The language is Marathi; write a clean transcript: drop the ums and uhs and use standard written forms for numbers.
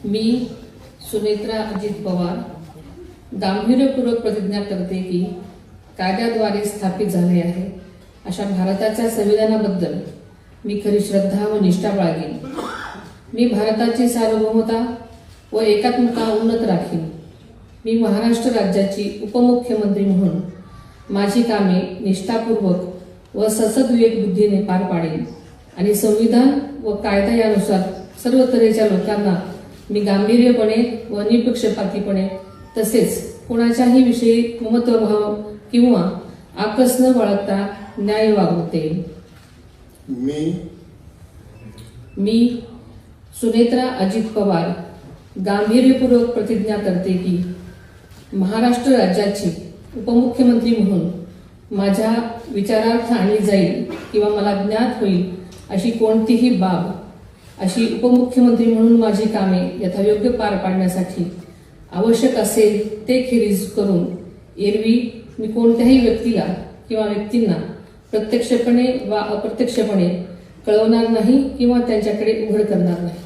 मी सुनेत्रा अजित पवार गांभीर्यपूर्वक प्रतिज्ञा करते की कायद्याद्वारे स्थापित झाले आहे अशा भारताच्या संविधानाबद्दल मी खरी श्रद्धा व निष्ठा बाळगेन। मी भारताची सार्वभौमता व एकात्मता उन्नत राखीन। मी महाराष्ट्र राज्याची उपमुख्यमंत्री म्हणून माझी कामे निष्ठापूर्वक व ससद्विवेक बुद्धीने पार पाडेन आणि संविधान व कायदा यानुसार सर्व तऱ्हेच्या लोकांना मी गांभीर्यपणे व निपक्षपातीपणे तसेच कोणाच्याही विषयी ममत्वभाव किंवा आकस न बाळगता न्याय वागवते। मी सुनेत्रा अजित पवार गांभीर्यपूर्वक प्रतिज्ञा करते की महाराष्ट्र राज्याची उपमुख्यमंत्री म्हणून माझ्या विचारार्थ आणली जाईल किंवा मला ज्ञात होईल अशी कोणतीही बाब अशी उपमुख्यमंत्री म्हणून माझी कामे यथायोग्य पार पाडण्यासाठी आवश्यक असेल ते खेरीज करून एरवी मी कोणत्याही व्यक्तीला किंवा व्यक्तींना प्रत्यक्षपणे वा अप्रत्यक्षपणे कळवणार नाही किंवा त्यांच्याकडे उघड करणार नाही।